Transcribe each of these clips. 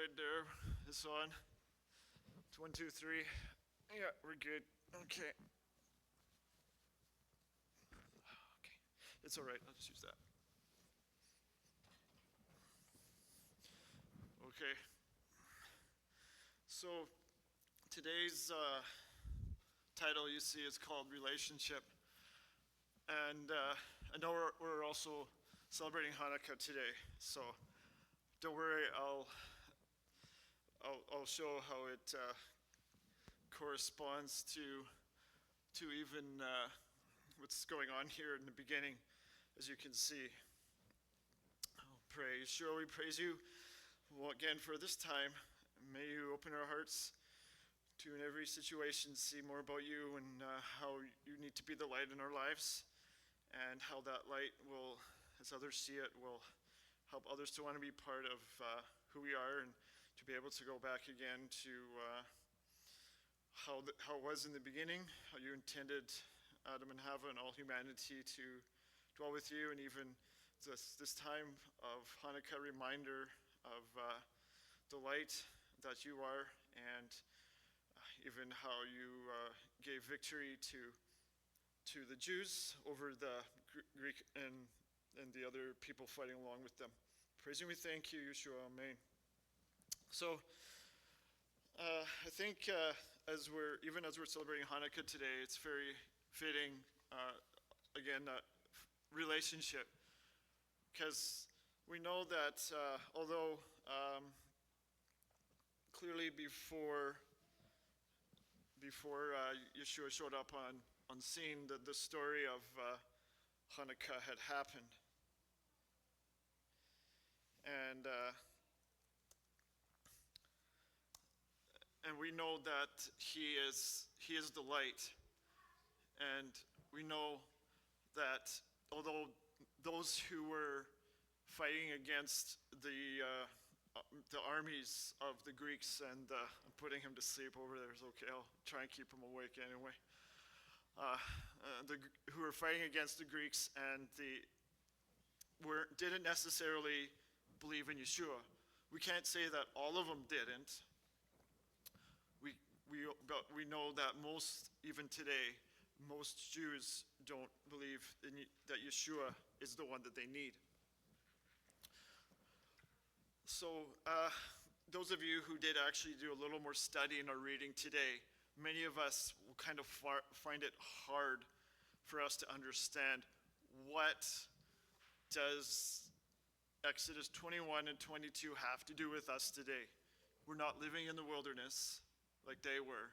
right there. It's on. It's 1, 2, 3. Yeah, we're good. Okay. Okay. It's all right. I'll just use that. Okay. So today's title you see is called Relationship. And I know we're also celebrating Hanukkah today. So don't worry, I'll show how it corresponds to even what's going on here in the beginning, as you can see. Oh, praise. Sure, we praise you again for this time. May you open our hearts to, in every situation, see more about you and how you need to be the light in our lives, and how that light will, as others see it, will help others to want to be part of who we are, and to be able to go back again to how it was in the beginning, how you intended Adam and Hava and all humanity to dwell with you, and even this time of Hanukkah reminder of the light that you are, and even how you gave victory to the Jews over the Greek and the other people fighting along with them. Praise you, we thank you, Yeshua, amen. So I think as we're celebrating Hanukkah today, it's very fitting, again, that relationship, because we know that although clearly before Yeshua showed up on scene, the story of Hanukkah had happened, and we know that he is the light, and we know that although those who were fighting against the armies of the Greeks, and I'm putting him to sleep over there, it's okay, I'll try and keep him awake anyway, who were fighting against the Greeks and didn't necessarily believe in Yeshua. We can't say that all of them didn't. But we know that even today, most Jews don't believe that Yeshua is the one that they need. So those of you who did actually do a little more study in our reading today, many of us will kind of find it hard for us to understand what does Exodus 21 and 22 have to do with us today. We're not living in the wilderness like they were,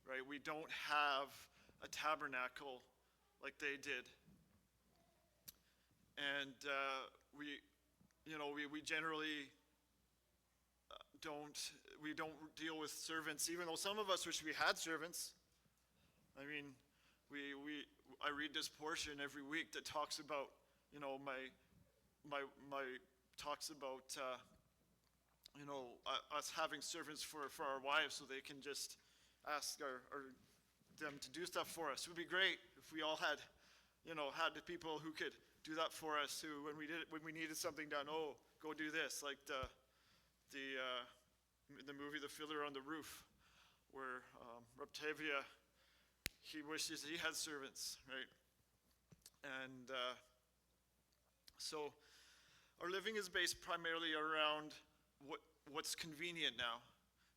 right? We don't have a tabernacle like they did. And we generally don't deal with servants, even though some of us wish we had servants. I mean, I read this portion every week that talks about, talks about us having servants for our wives, so they can just ask them to do stuff for us. It would be great if we all had the people who could do that for us, who when we needed something done, go do this, like the movie The Fiddler on the Roof, where Raptavia, he wishes he had servants, right? And so our living is based primarily around what's convenient now,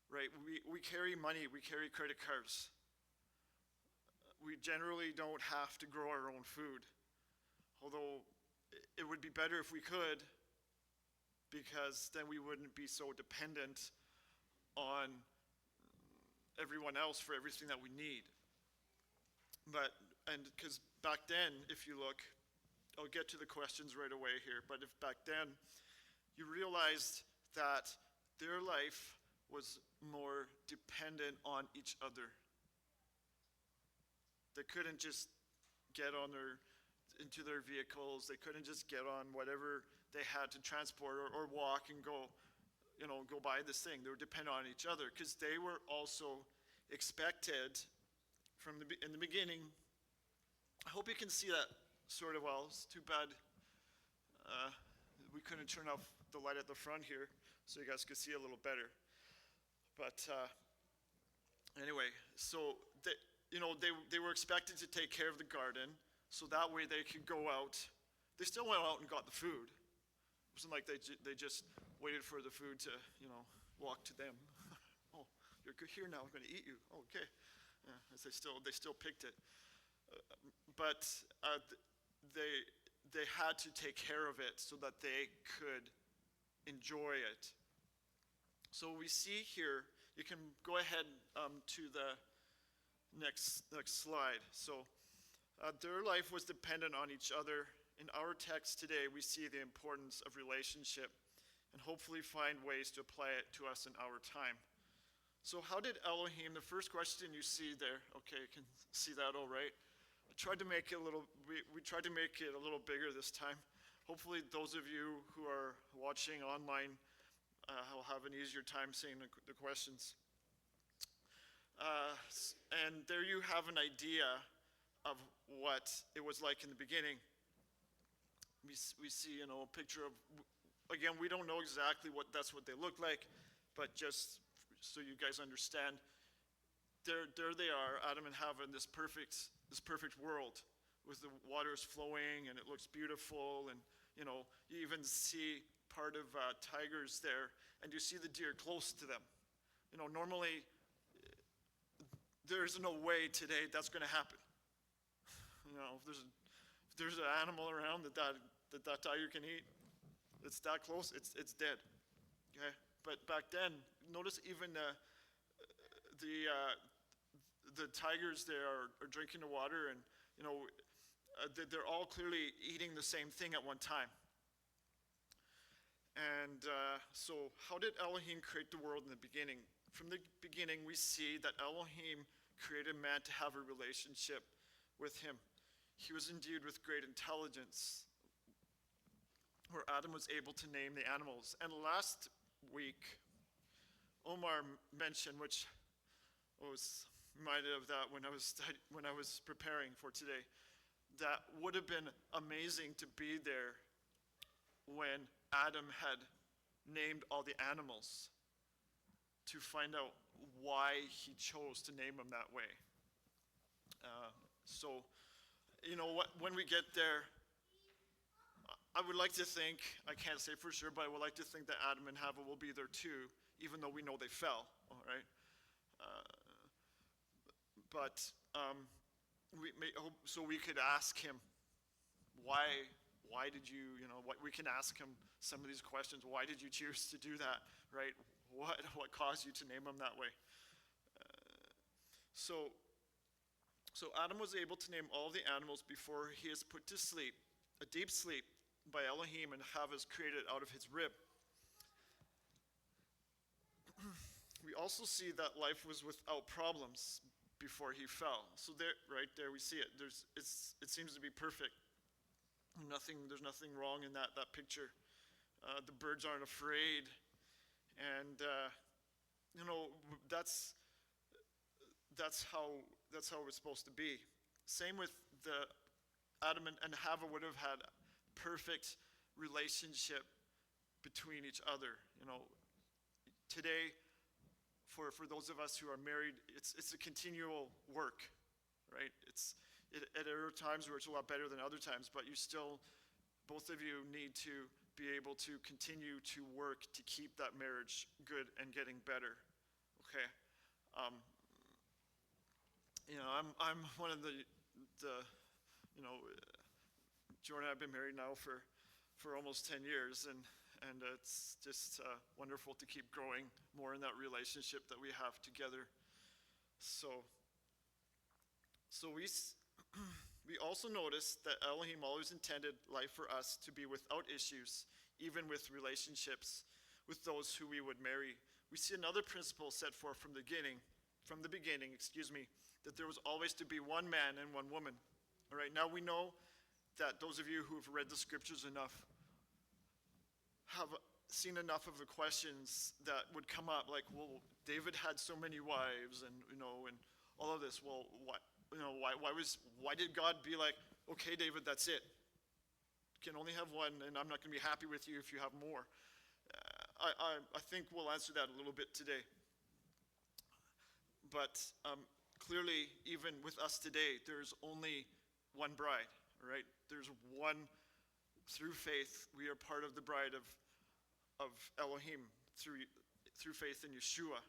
right? We carry money, we carry credit cards. We generally don't have to grow our own food, although it would be better if we could, because then we wouldn't be so dependent on everyone else for everything that we need. Because back then, if you look, I'll get to the questions right away here, but if back then you realized that their life was more dependent on each other. They couldn't just get into their vehicles. They couldn't just get on whatever they had to transport or walk and go buy this thing. They were dependent on each other, because they were also expected in the beginning. I hope you can see that sort of well. It's too bad we couldn't turn off the light at the front here. so you guys could see a little better. But anyway, so they were expected to take care of the garden, so that way they could go out. They still went out and got the food. It wasn't like they just waited for the food to walk to them. Oh, you're here now. I'm going to eat you. Oh, okay. Yeah, they still picked it. But they had to take care of it so that they could enjoy it. So we see here, you can go ahead to the next slide. So their life was dependent on each other. In our text today, we see the importance of relationship and hopefully find ways to apply it to us in our time. So how did Elohim, the first question you see there, okay, you can see that all right. I tried to make it we tried to make it a little bigger this time. Hopefully those of you who are watching online will have an easier time seeing the questions. And there you have an idea of what it was like in the beginning. We see, a picture of, again, we don't know exactly what they look like, but just so you guys understand, there they are, Adam and Hava, in this perfect world with the waters flowing and it looks beautiful, and you even see part of tigers there, and you see the deer close to them. Normally there's no way today that's going to happen. If there's an animal around that tiger can eat, it's that close, it's dead. Okay, but back then, notice even the tigers there are drinking the water, and they're all clearly eating the same thing at one time. And so how did Elohim create the world in the beginning? From the beginning, we see that Elohim created man to have a relationship with him. He was endued with great intelligence, where Adam was able to name the animals. And last week, Omar mentioned, which I was reminded of that when I was preparing for today, that would have been amazing to be there when Adam had named all the animals, to find out why he chose to name them that way. So, when we get there, I would like to think, I can't say for sure, but I would like to think that Adam and Hava will be there too, even though we know they fell, all right? So we could ask him, why did you, we can ask him some of these questions. Why did you choose to do that, right? What caused you to name them that way? So Adam was able to name all the animals before he is put to sleep, a deep sleep by Elohim, and Hava is created out of his rib. We also see that life was without problems before he fell. So right there we see it. It seems to be perfect. There's nothing wrong in that picture. The birds aren't afraid, and that's how it was supposed to be. Same with the Adam and Hava would have had perfect relationship between each other. Today, for those of us who are married, it's a continual work, right? There are times where it's a lot better than other times, but both of you need to be able to continue to work to keep that marriage good and getting better. Okay. I'm one of the Jordan and I have been married now for almost 10 years, and it's just wonderful to keep growing more in that relationship that we have together. So we also notice that Elohim always intended life for us to be without issues, even with relationships with those who we would marry. We see another principle set forth from the beginning, that there was always to be one man and one woman. All right, now we know that those of you who have read the scriptures enough have seen enough of the questions that would come up, like, well, David had so many wives, and and all of this. Well, why did God be like, okay, David, that's it. You can only have one, and I'm not going to be happy with you if you have more. I think we'll answer that a little bit today. But clearly, even with us today, there's only one bride, right? There's one, through faith, we are part of the bride of Elohim through faith in Yeshua.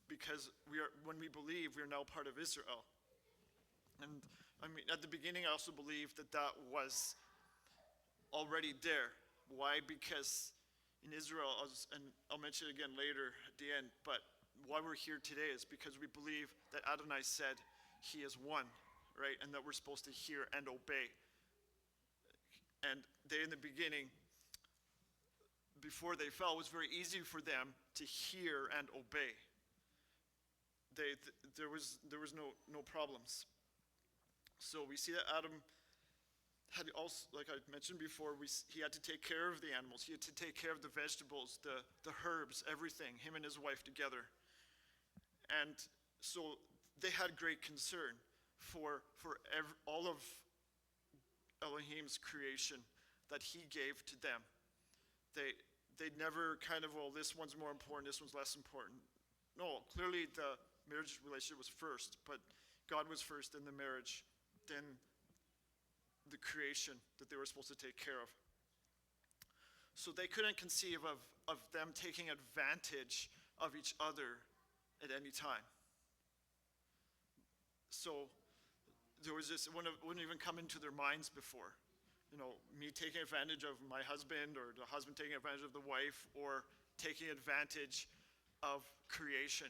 Because when we believe, we are now part of Israel. And I mean, at the beginning, I also believed that was already there. Why? Because in Israel, and I'll mention it again later at the end, but why we're here today is because we believe that Adonai said he is one, right? And that we're supposed to hear and obey. And they, in the beginning, before they fell, it was very easy for them to hear and obey. There was no problems. So we see that Adam had also, like I mentioned before, he had to take care of the animals. He had to take care of the vegetables, the herbs, everything, him and his wife together. And so they had great concern for all of Elohim's creation that he gave to them. They'd never kind of, well, this one's more important, this one's less important. No, clearly the marriage relationship was first, but God was first in the marriage, then the creation that they were supposed to take care of. So they couldn't conceive of them taking advantage of each other at any time. So there was this, it wouldn't even come into their minds before. You know, me taking advantage of my husband, or the husband taking advantage of the wife, or taking advantage of creation.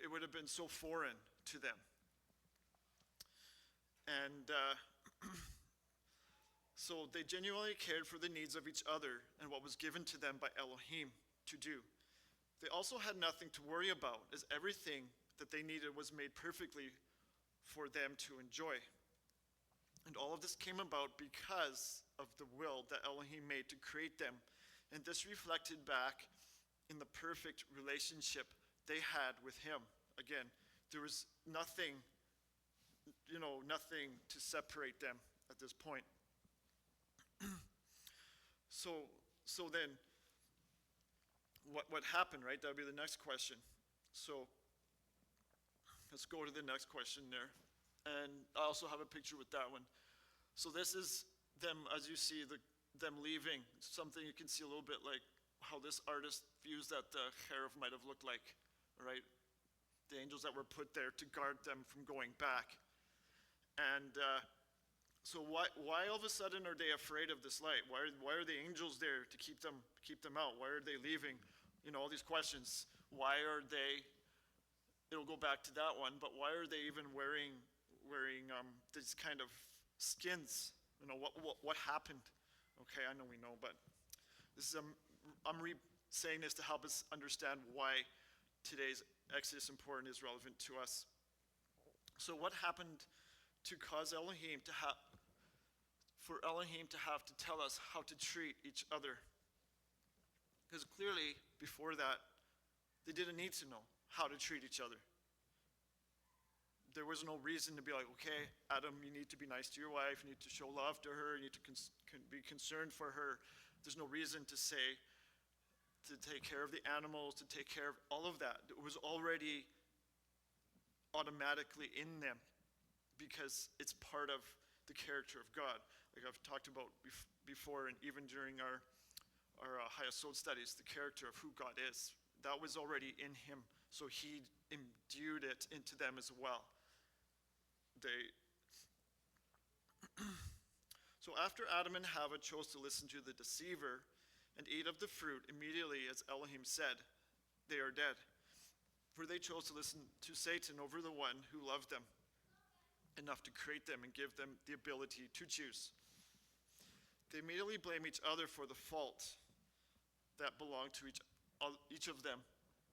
It would have been so foreign to them. And so they genuinely cared for the needs of each other and what was given to them by Elohim to do. They also had nothing to worry about, as everything that they needed was made perfectly for them to enjoy. And all of this came about because of the will that Elohim made to create them. And this reflected back in the perfect relationship they had with him. Again, there was nothing to separate them at this point. So then, what happened, right? That would be the next question. So let's go to the next question there. And I also have a picture with that one. So this is them, as you see, them leaving. Something you can see a little bit like how this artist views that the cherub might have looked like, right? The angels that were put there to guard them from going back. And so why all of a sudden are they afraid of this light? Why are the angels there to keep them out? Why are they leaving? You know, all these questions. Why are they? It'll go back to that one. But why are they even wearing these kind of skins? You know, what happened? Okay, I know we know, but this is I'm saying this to help us understand why today's Exodus important is relevant to us. So what happened to cause Elohim to have to tell us how to treat each other? Because clearly, before that, they didn't need to know how to treat each other. There was no reason to be like, okay, Adam, you need to be nice to your wife, you need to show love to her, you need to be concerned for her. There's no reason to say, to take care of the animals, to take care of all of that. It was already automatically in them because it's part of the character of God. Like I've talked about before, and even during our Hayasod studies, the character of who God is. That was already in him, so he imbued it into them as well. So after Adam and Hava chose to listen to the deceiver and eat of the fruit, immediately, as Elohim said, they are dead. For they chose to listen to Satan over the one who loved them enough to create them and give them the ability to choose. They immediately blame each other for the fault that belonged to each of them.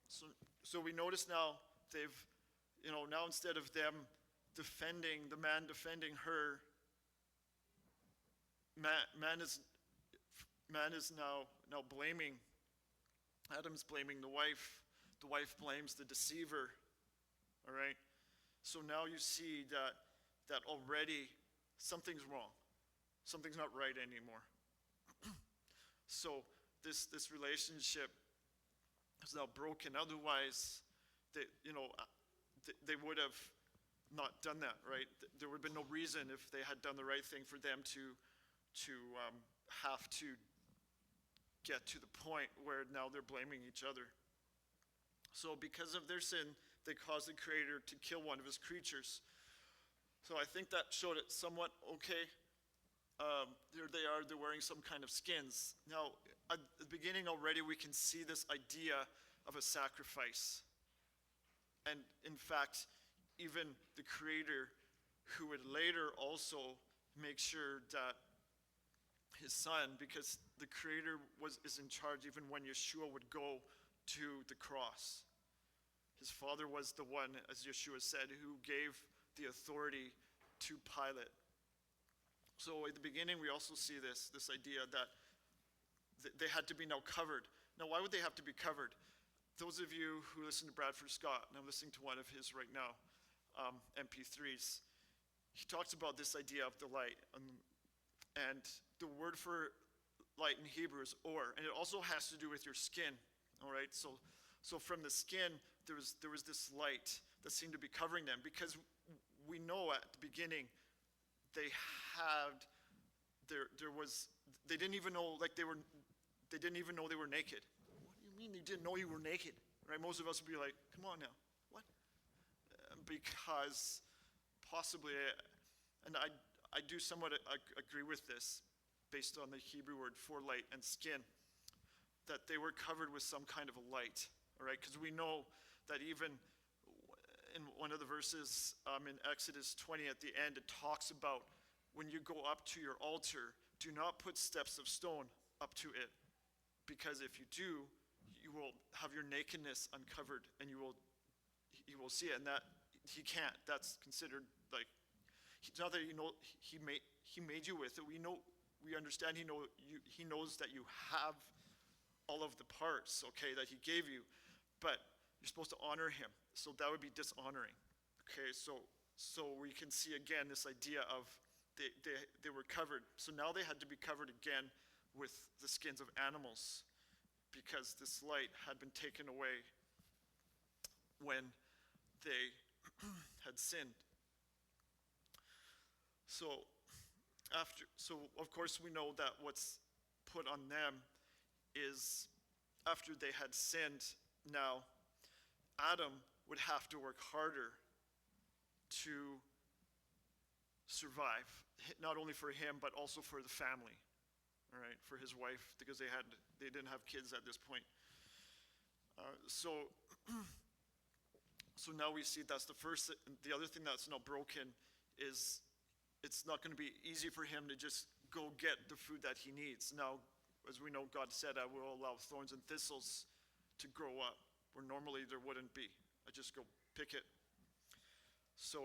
So we notice now now instead of them defending, the man defending her, man is now blaming. Adam's blaming the wife. The wife blames the deceiver. All right? So now you see that already something's wrong. Something's not right anymore. So this relationship is now broken. Otherwise, they would have not done that, right? There would have been no reason if they had done the right thing for them to have to get to the point where now they're blaming each other. So because of their sin, they caused the Creator to kill one of his creatures. So I think that showed it somewhat okay. There they are, they're wearing some kind of skins. Now, at the beginning already, we can see this idea of a sacrifice. And in fact, even the Creator, who would later also make sure that his son, because the Creator is in charge even when Yeshua would go to the cross. His Father was the one, as Yeshua said, who gave the authority to Pilate. So at the beginning, we also see this idea that they had to be now covered. Now, why would they have to be covered? Those of you who listen to Bradford Scott, and I'm listening to one of his right now, MP3s, he talks about this idea of the light. And the word for light in Hebrew is or, and it also has to do with your skin. All right, so from the skin, there was this light that seemed to be covering them, because we know at the beginning they didn't even know they didn't even know they were naked. What do you mean they didn't know you were naked? Right? Most of us would be like, come on now, what? Because possibly, and I do somewhat agree with this, based on the Hebrew word for light and skin, that they were covered with some kind of a light, all right? Because we know that even in one of the verses in Exodus 20 at the end, it talks about when you go up to your altar, do not put steps of stone up to it, because if you do, you will have your nakedness uncovered, and you will see it, and that he can't. That's considered like, it's not that he made you with it. We understand he knows that you have all of the parts, okay, that he gave you, but you're supposed to honor him. So that would be dishonoring. Okay, so we can see again this idea of they were covered. So now they had to be covered again with the skins of animals, because this light had been taken away when they had sinned. So of course we know that what's put on them is, after they had sinned, now Adam would have to work harder to survive, not only for him but also for the family, all right, for his wife, because they didn't have kids at this point. So now we see that's the first. The other thing that's now broken is it's not going to be easy for him to just go get the food that he needs. Now, as we know, God said, I will allow thorns and thistles to grow up, where normally there wouldn't be. I just go pick it. So,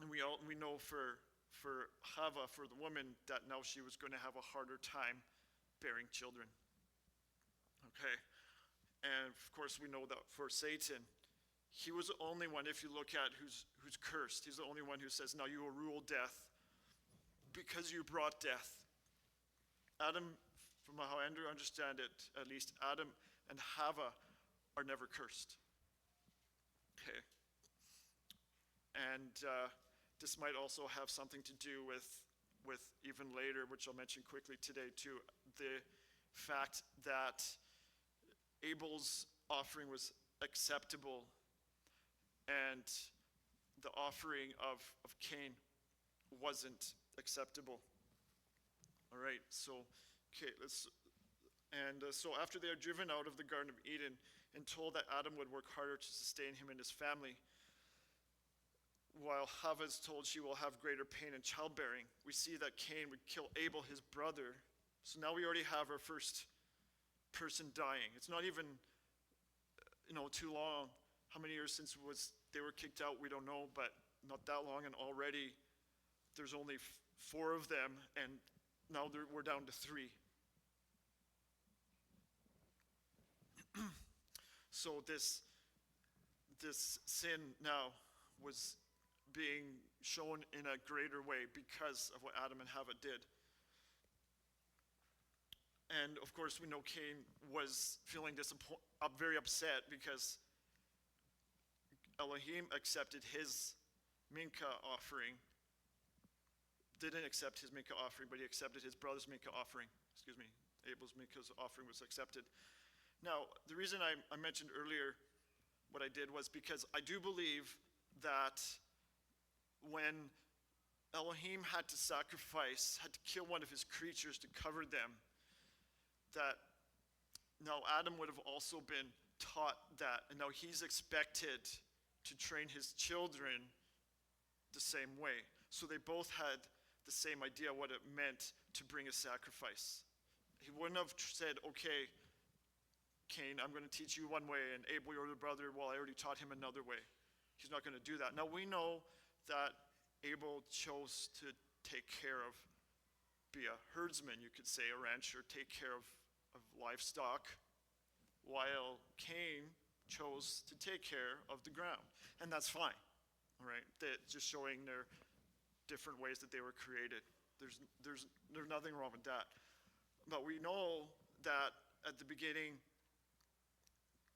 and we know for Chava, for the woman, that now she was going to have a harder time bearing children. Okay, and of course we know that for Satan, he was the only one, if you look at who's cursed. He's the only one who says, now you will rule death because you brought death. Adam, from how I understand it, at least Adam and Chava are never cursed. Okay. And this might also have something to do with even later, which I'll mention quickly today too, the fact that Abel's offering was acceptable and the offering of Cain wasn't acceptable. All right, so so after they are driven out of the Garden of Eden and told that Adam would work harder to sustain him and his family, while Chava is told she will have greater pain in childbearing, we see that Cain would kill Abel, his brother. So now we already have our first person dying. It's not even too long. How many years since they were kicked out, we don't know, but not that long, and already there's only 4 of them, and now we're down to 3. So this sin now was being shown in a greater way because of what Adam and Chava did. And of course, we know Cain was feeling very upset because Elohim accepted his minka offering, didn't accept his minka offering, but he accepted his brother's minka offering. Excuse me, Abel's minka's offering was accepted. Now, the reason I mentioned earlier what I did was because I do believe that when Elohim had to sacrifice, had to kill one of his creatures to cover them, that now Adam would have also been taught that, and now he's expected to train his children the same way. So they both had the same idea what it meant to bring a sacrifice. He wouldn't have said, okay, Cain, I'm going to teach you one way, and Abel, your older brother, well, I already taught him another way. He's not going to do that. Now we know that Abel chose to take care of, be a herdsman, you could say, a rancher, take care of livestock, while Cain chose to take care of the ground. And that's fine, all right? That's just showing their different ways that they were created. There's nothing wrong with that. But we know that at the beginning,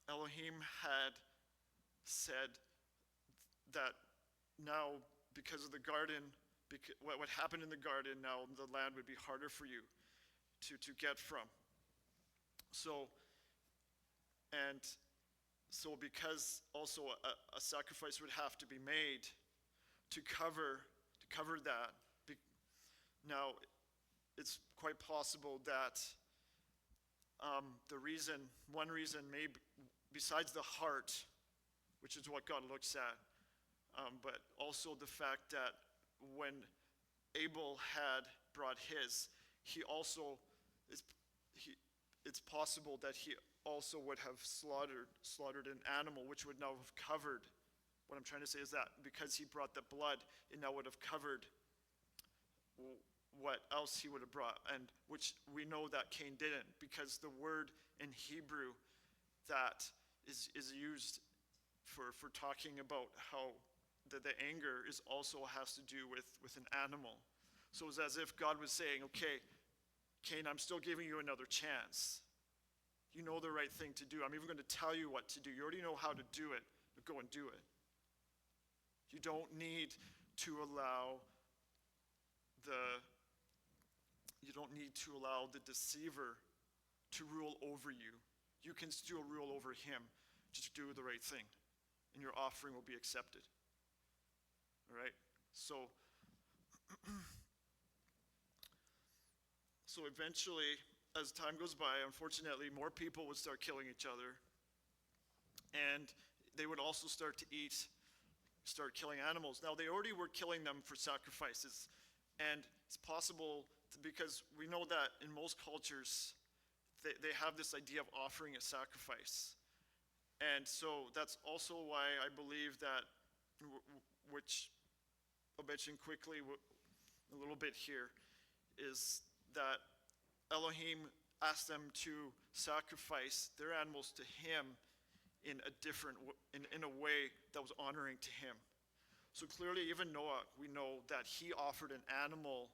Elohim had said that now, because of the garden, what happened in the garden, now the land would be harder for you to get from. So because also a sacrifice would have to be made to cover that. Now, it's quite possible that one reason maybe, besides the heart, which is what God looks at, but also the fact that when Abel had brought his, it's possible that he also would have slaughtered an animal, which would now have covered. What I'm trying to say is that because he brought the blood, it now would have covered what else he would have brought, and which we know that Cain didn't, because the word in Hebrew that is used for talking about how the anger is also has to do with an animal. So it's as if God was saying, okay, Cain, I'm still giving you another chance. You know the right thing to do. I'm even going to tell you what to do. You already know how to do it, but go and do it. You don't need to allow the deceiver to rule over you. You can still rule over him. Just do the right thing, and your offering will be accepted. All right? So eventually, as time goes by, unfortunately, more people would start killing each other, and they would also start killing animals. Now, they already were killing them for sacrifices, and it's possible, because we know that in most cultures, they have this idea of offering a sacrifice. And so that's also why I believe that, which I'll mention quickly a little bit here, is that Elohim asked them to sacrifice their animals to him in a way that was honoring to him. So clearly, even Noah, we know that he offered an animal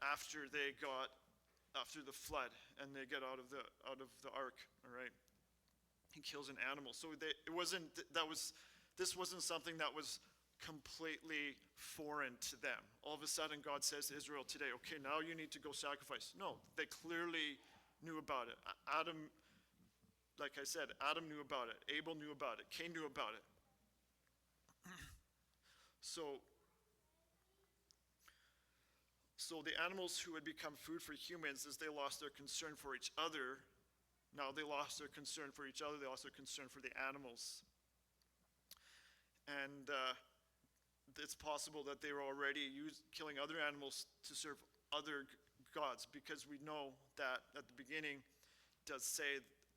after the flood, and they get out of the ark. All right, he kills an animal. So this wasn't something that was completely foreign to them. All of a sudden, God says to Israel today, okay, now you need to go sacrifice. No, they clearly knew about it. Adam, like I said, Adam knew about it. Abel knew about it. Cain knew about it. So the animals who had become food for humans, as they lost their concern for each other, now they lost their concern for each other, they lost their concern for the animals. And it's possible that they were already killing other animals to serve other gods, because we know that at the beginning it does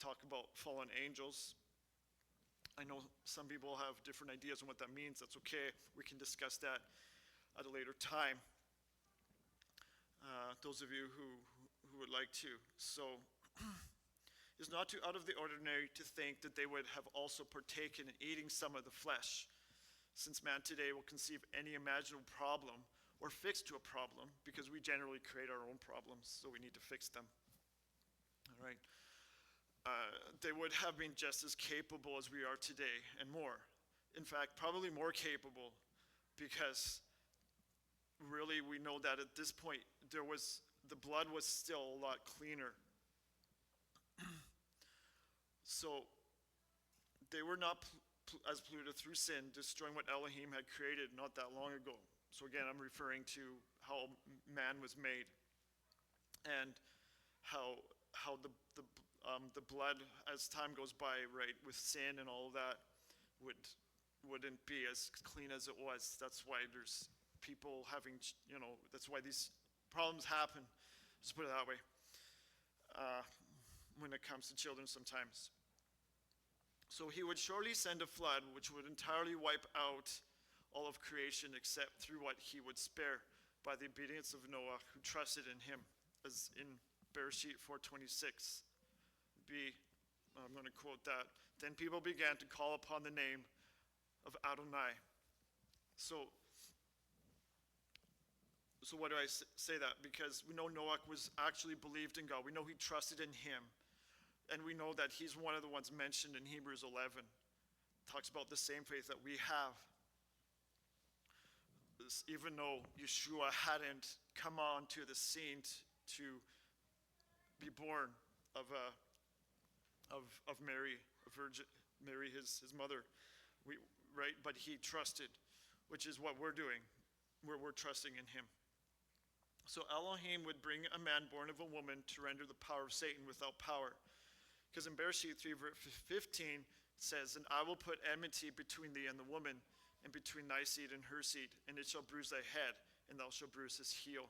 talk about fallen angels. I know some people have different ideas on what that means. That's okay. We can discuss that at a later time. Those of you who would like to. So it's not too out of the ordinary to think that they would have also partaken in eating some of the flesh, since man today will conceive any imaginable problem or fix to a problem, because we generally create our own problems, so we need to fix them. right? They would have been just as capable as we are today and more. In fact, probably more capable, because really we know that at this point the blood was still a lot cleaner. So they were not as polluted through sin, destroying what Elohim had created not that long ago. So again, I'm referring to how man was made, and how the blood, as time goes by, right, with sin and all of that, wouldn't be as clean as it was. That's why there's people having, that's why these problems happen. Just put it that way. When it comes to children sometimes. So he would surely send a flood which would entirely wipe out all of creation except through what he would spare by the obedience of Noah, who trusted in him, as in Bereshit 4:26. I'm going to quote that. Then people began to call upon the name of Adonai. So why do I say that? Because we know Noah was actually believed in God. We know he trusted in him. And we know that he's one of the ones mentioned in Hebrews 11. It talks about the same faith that we have. Even though Yeshua hadn't come onto the scene to be born of Mary, Mary his mother, right? But he trusted, which is what we're doing. We're trusting in him. So Elohim would bring a man born of a woman to render the power of Satan without power. Because in Bereshit 3:15 it says, "And I will put enmity between thee and the woman, and between thy seed and her seed, and it shall bruise thy head, and thou shalt bruise his heel."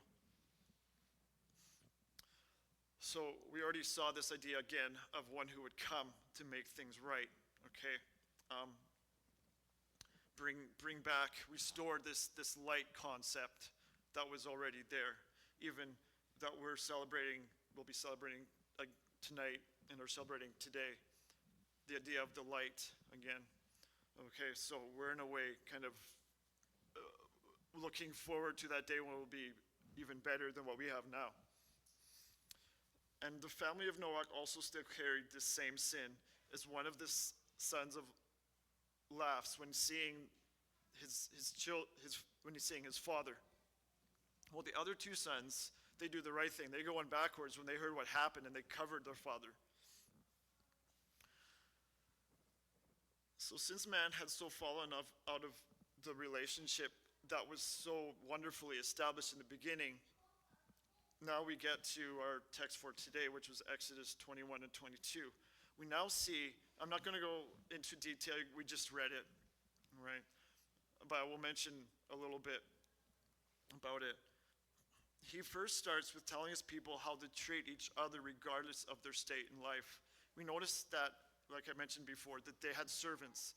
So we already saw this idea again of one who would come to make things right. Okay, bring back, restore this light concept that was already there, even that we'll be celebrating tonight, and are celebrating today, the idea of the light again. Okay, so we're in a way kind of looking forward to that day when it will be even better than what we have now. And the family of Noah also still carried this same sin, as one of the sons of laughs when seeing when he's seeing his father. Well, the other two sons, they do the right thing. They go on backwards when they heard what happened, and they covered their father. So since man had so fallen out of the relationship that was so wonderfully established in the beginning, now we get to our text for today, which was Exodus 21 and 22. We now see, I'm not going to go into detail, we just read it, right? But I will mention a little bit about it. He first starts with telling his people how to treat each other regardless of their state in life. We notice that, like I mentioned before, that they had servants.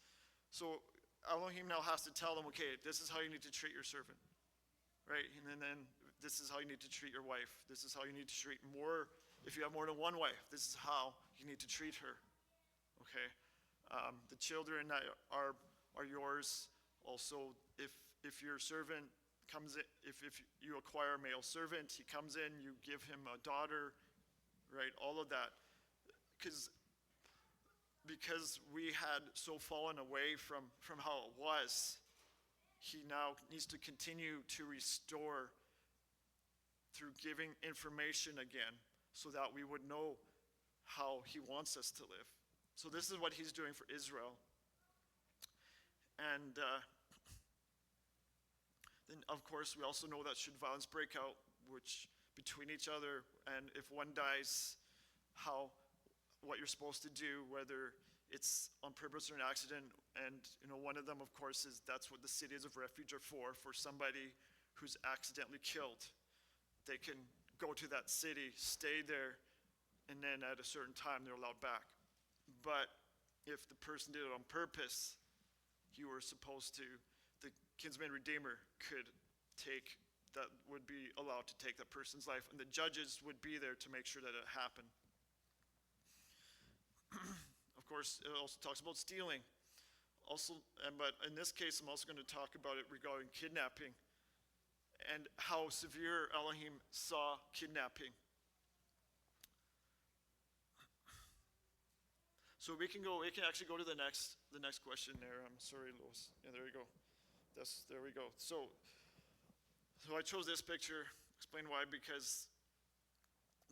So Elohim now has to tell them, okay, this is how you need to treat your servant, right? And then this is how you need to treat your wife. This is how you need to treat more, if you have more than one wife, this is how you need to treat her, okay? The children that are yours. Also, if your servant comes in, if you acquire a male servant, he comes in, you give him a daughter, right? All of that. Because we had so fallen away from how it was, he now needs to continue to restore through giving information again, so that we would know how he wants us to live. So this is what he's doing for Israel. And then, of course, we also know that should violence break out, which between each other, and if one dies, what you're supposed to do, whether it's on purpose or an accident. And one of them, of course, is that's what the cities of refuge are for somebody who's accidentally killed. They can go to that city, stay there, and then at a certain time they're allowed back. But if the person did it on purpose, you were supposed to, the kinsman redeemer would be allowed to take that person's life, and the judges would be there to make sure that it happened. Of course, it also talks about stealing. But in this case, I'm also going to talk about it regarding kidnapping and how severe Elohim saw kidnapping. So we can actually go to the next question there. I'm sorry, Lois. Yeah, there you go. There we go. So I chose this picture. Explain why, because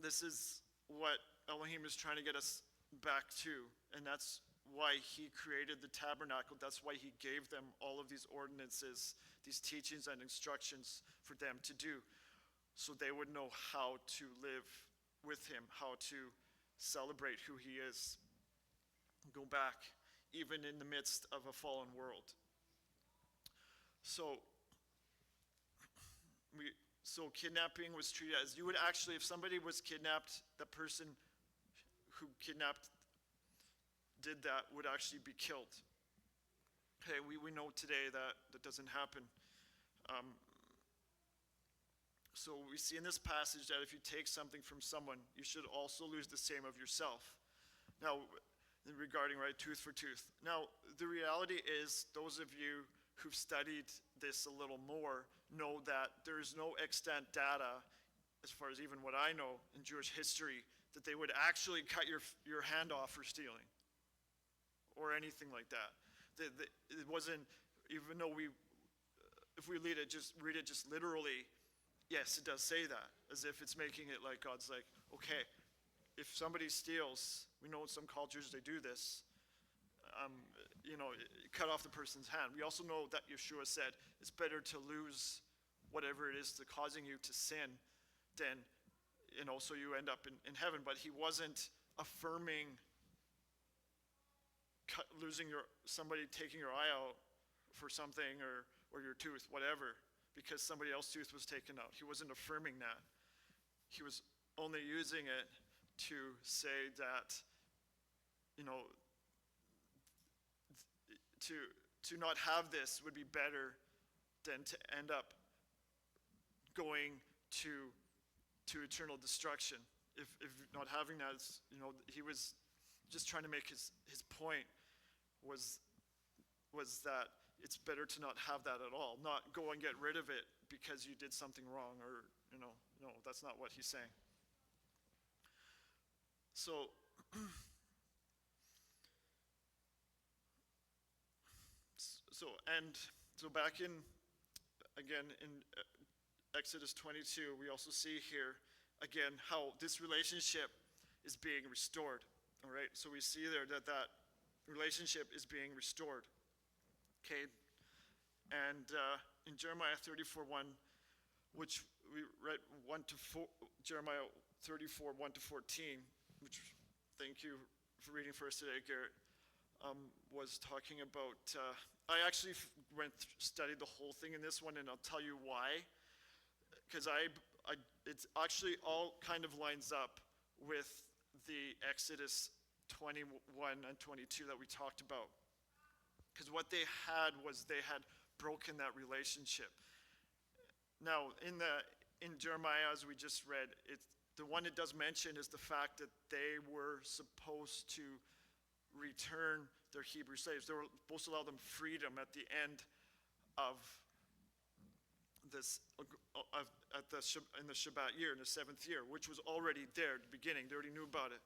this is what Elohim is trying to get us back to, and that's why he created the tabernacle. That's why he gave them all of these ordinances, these teachings and instructions for them to do, so they would know how to live with him, how to celebrate who he is. Go back, even in the midst of a fallen world. So kidnapping was treated as, you would actually, if somebody was kidnapped, the person who kidnapped did that would actually be killed. Okay, we know today that doesn't happen. So we see in this passage that if you take something from someone, you should also lose the same of yourself. Now, regarding, right, tooth for tooth. Now, the reality is, those of you who've studied this a little more know that there is no extant data, as far as even what I know in Jewish history, that they would actually cut your hand off for stealing or anything like that. It wasn't, even though if we read it just literally, yes, it does say that, as if it's making it like God's like, okay, if somebody steals, we know in some cultures they do this, cut off the person's hand. We also know that Yeshua said it's better to lose whatever it is that's causing you to sin than, so you end up in heaven. But he wasn't affirming somebody taking your eye out for something, or your tooth, whatever, because somebody else's tooth was taken out. He wasn't affirming that. He was only using it to say that, to not have this would be better than to end up going to eternal destruction. If not having that, he was just trying to make his point was that it's better to not have that at all, not go and get rid of it because you did something wrong, or, no, that's not what he's saying. So, so back in Exodus 22, we also see here, again, how this relationship is being restored, all right? So we see there that relationship is being restored, okay? And in Jeremiah 34:1, which we read Jeremiah 34:1 to 14, which, thank you for reading for us today, Garrett, was talking about, I actually studied the whole thing in this one, and I'll tell you why. Because it's actually all kind of lines up with the Exodus 21 and 22 that we talked about. Because what they had was they had broken that relationship. Now, in Jeremiah, as we just read, the one it does mention is the fact that they were supposed to return their Hebrew slaves. They were supposed to allow them freedom at the end of this, in the Shabbat year, in the 7th year, which was already there at the beginning. They already knew about it.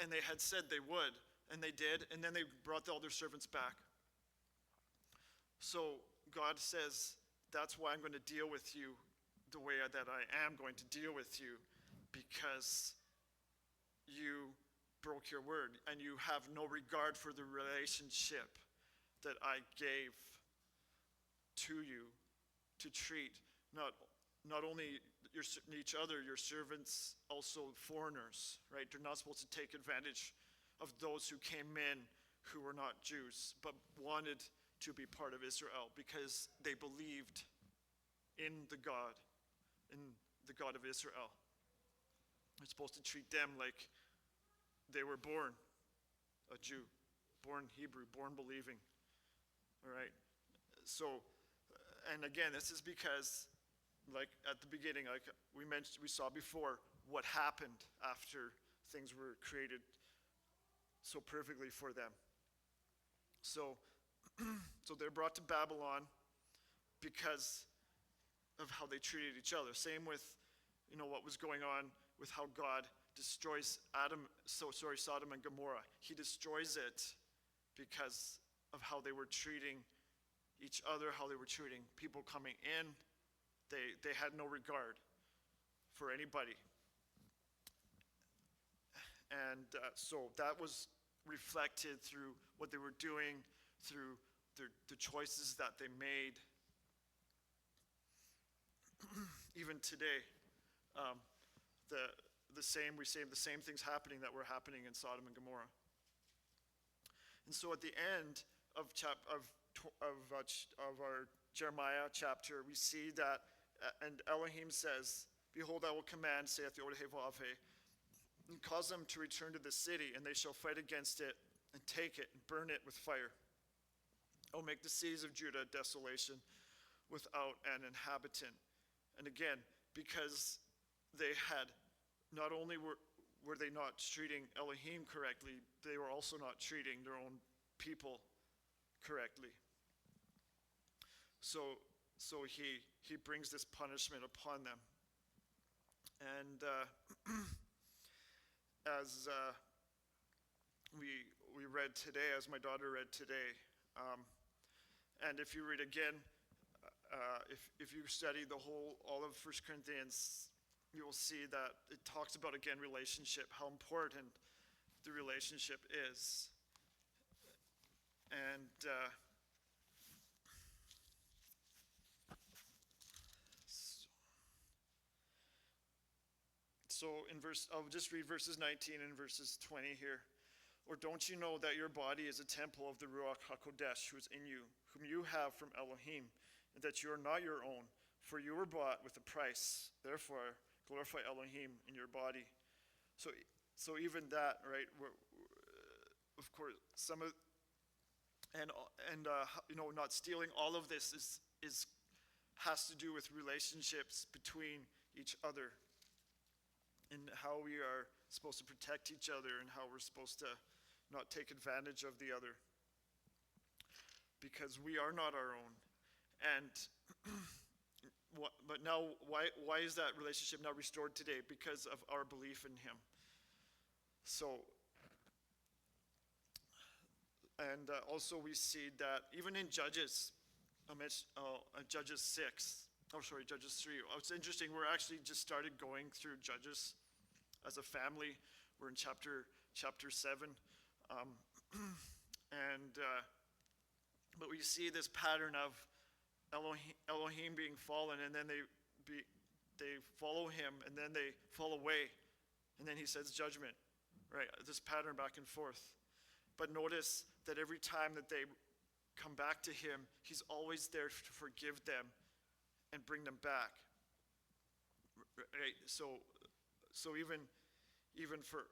And they had said they would, and they did, and then they brought all their servants back. So God says, that's why I'm going to deal with you the way that I am going to deal with you, because you broke your word and you have no regard for the relationship that I gave to you, to treat not only each other, your servants, also foreigners, right? They're not supposed to take advantage of those who came in who were not Jews, but wanted to be part of Israel because they believed in the God of Israel. They're supposed to treat them like they were born a Jew, born Hebrew, born believing. All right? So, and again, this is because, like at the beginning, like we saw before, what happened after things were created so perfectly for them. So they're brought to Babylon because of how they treated each other. Same with, what was going on with how God destroys Sodom and Gomorrah. He destroys it because of how they were treating each other, how they were treating people coming in. They had no regard for anybody. And so that was reflected through what they were doing, through the choices that they made. Even today, the same things happening that were happening in Sodom and Gomorrah. And so at the end of our Jeremiah chapter, we see that, and Elohim says, "Behold, I will command, saith the Odehevavhe, and cause them to return to the city, and they shall fight against it, and take it, and burn it with fire. I will make the cities of Judah desolation, without an inhabitant." And again, because they had, not only were they not treating Elohim correctly, they were also not treating their own people correctly. So he brings this punishment upon them. And as we read today, as my daughter read today, and if you read again, if you study all of 1 Corinthians, you will see that it talks about, again, relationship, how important the relationship is. And so I'll just read verses 19 and verses 20 here. "Or don't you know that your body is a temple of the Ruach HaKodesh, who is in you, whom you have from Elohim, and that you are not your own, for you were bought with a price. Therefore, glorify Elohim in your body." So even that, right? Of course, some of not stealing. All of this has to do with relationships between each other, and how we are supposed to protect each other, and how we're supposed to not take advantage of the other, because we are not our own. And but now, why is that relationship now restored today? Because of our belief in him. So, and also we see that even in Judges 3. It's interesting, we're actually just started going through Judges as a family. We're in chapter 7. But we see this pattern of Elohim being fallen, and then they follow him, and then they fall away, and then he sends judgment, right? This pattern back and forth. But notice that every time that they come back to him, he's always there to forgive them and bring them back, right? So even for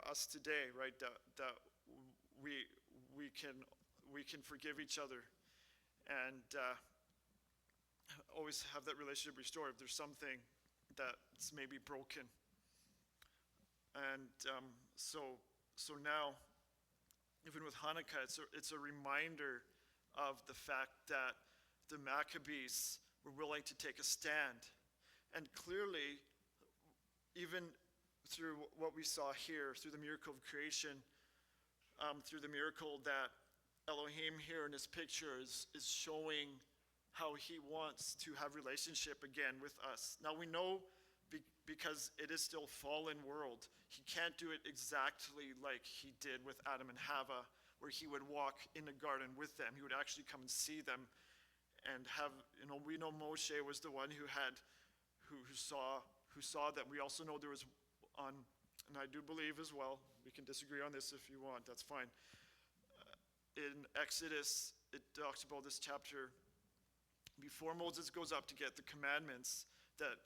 us today, right, that we can forgive each other, and always have that relationship restored if there's something that's maybe broken. And so now, even with Hanukkah, it's a reminder of the fact that the Maccabees were willing to take a stand. And clearly, even through what we saw here, through the miracle of creation, through the miracle that Elohim here in this picture is showing how he wants to have relationship again with us. Now we know, because it is still a fallen world, he can't do it exactly like he did with Adam and Hava, where he would walk in the garden with them. He would actually come and see them and have, we know Moshe was the one who saw them. We also know there was and I do believe as well, we can disagree on this if you want, that's fine. In Exodus, it talks about this chapter, before Moses goes up to get the commandments, that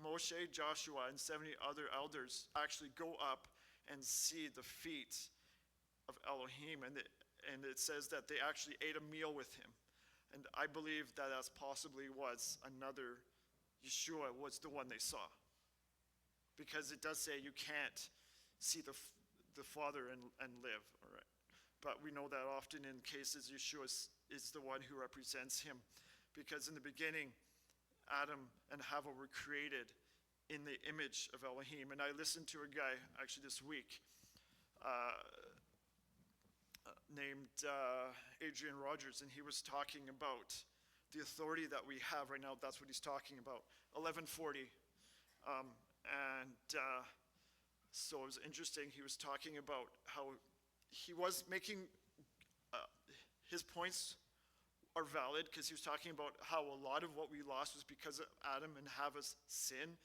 Moshe, Joshua, and 70 other elders actually go up and see the feet of Elohim, and it says that they actually ate a meal with him. And I believe that possibly was another, Yeshua was the one they saw. Because it does say you can't see the Father and live, all right? But we know that often in cases, Yeshua is the one who represents him. Because in the beginning, Adam and Hava were created in the image of Elohim. And I listened to a guy actually this week named Adrian Rogers, and he was talking about the authority that we have right now. That's what he's talking about. 1140. So it was interesting. He was talking about how he was making his points are valid, because he was talking about how a lot of what we lost was because of Adam and Hava's sin.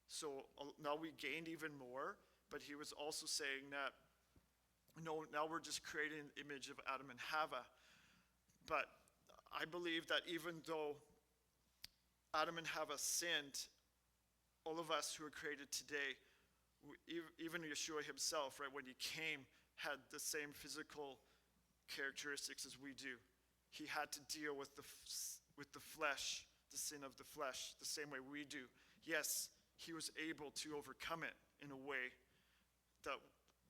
So now we gained even more. But he was also saying that, no, now we're just creating an image of Adam and Hava. But I believe that even though Adam and Hava sinned, all of us who are created today, even Yeshua himself, right, when he came, had the same physical characteristics as we do. He had to deal with the flesh, the sin of the flesh, the same way we do. Yes, he was able to overcome it in a way that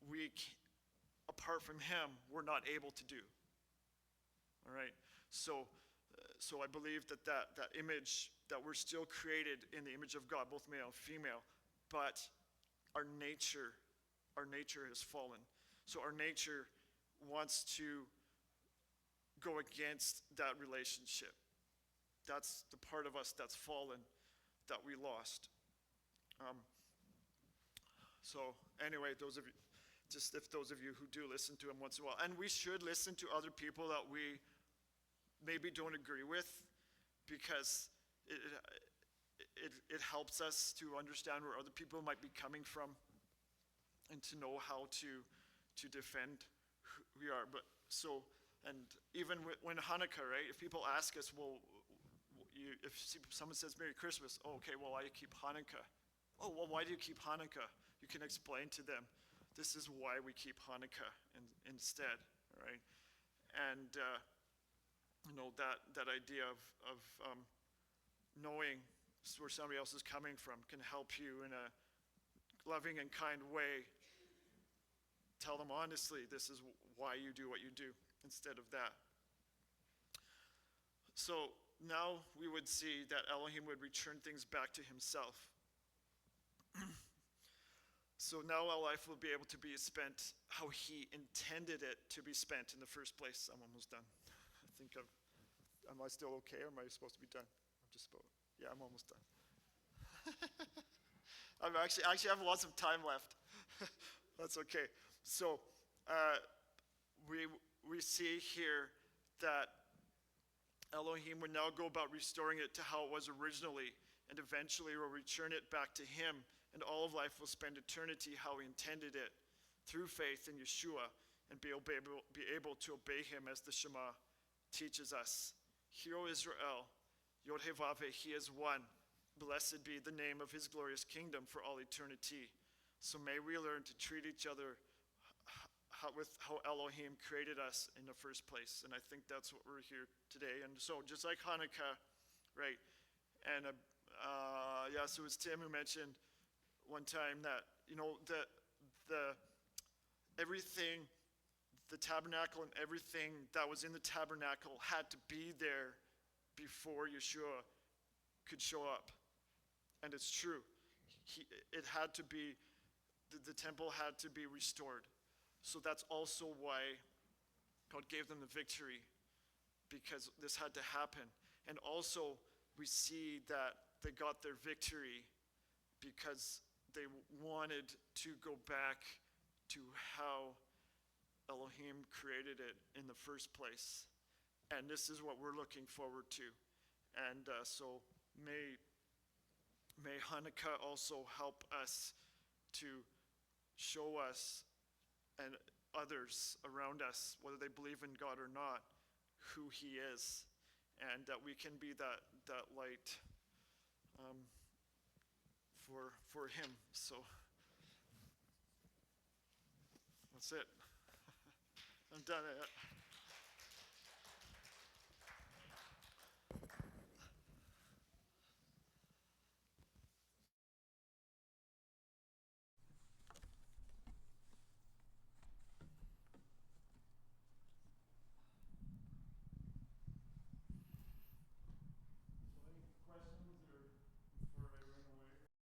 we, apart from him, we're not able to do. All right? So I believe that image, that we're still created in the image of God, both male and female, but our nature has fallen. So our nature wants to go against that relationship. That's the part of us that's fallen, that we lost. So anyway, those of you who do listen to him once in a while, and we should listen to other people that we maybe don't agree with, because it helps us to understand where other people might be coming from, and to know how to defend who we are. But so, and even when Hanukkah, right? If people ask us, well, if someone says Merry Christmas, oh, okay, well, I keep Hanukkah. Oh, well, why do you keep Hanukkah? You can explain to them, this is why we keep Hanukkah instead, right? And that idea of knowing where somebody else is coming from can help you in a loving and kind way. Tell them honestly, this is why you do what you do, instead of that. So now we would see that Elohim would return things back to himself. So now our life will be able to be spent how he intended it to be spent in the first place. I'm almost done. I think am I still okay, or am I supposed to be done? Yeah, I'm almost done. I actually have lots of time left. That's okay. So we see here that Elohim would now go about restoring it to how it was originally, and eventually will return it back to him, and all of life will spend eternity how he intended it, through faith in Yeshua, and be able to obey him as the Shema teaches us. Hear, O Israel, Yod He Vav He, he is one. Blessed be the name of his glorious kingdom for all eternity. So may we learn to treat each other with how Elohim created us in the first place. And I think that's what we're here today. And so just like Hanukkah, right? And so it was Tim who mentioned one time that, the everything, the tabernacle and everything that was in the tabernacle had to be there before Yeshua could show up. And it's true. It had to be, the temple had to be restored. So that's also why God gave them the victory, because this had to happen. And also we see that they got their victory because they wanted to go back to how Elohim created it in the first place. And this is what we're looking forward to. And so may Hanukkah also help us to show us and others around us, whether they believe in God or not, who he is, and that we can be that light for him. So that's it. I'm done.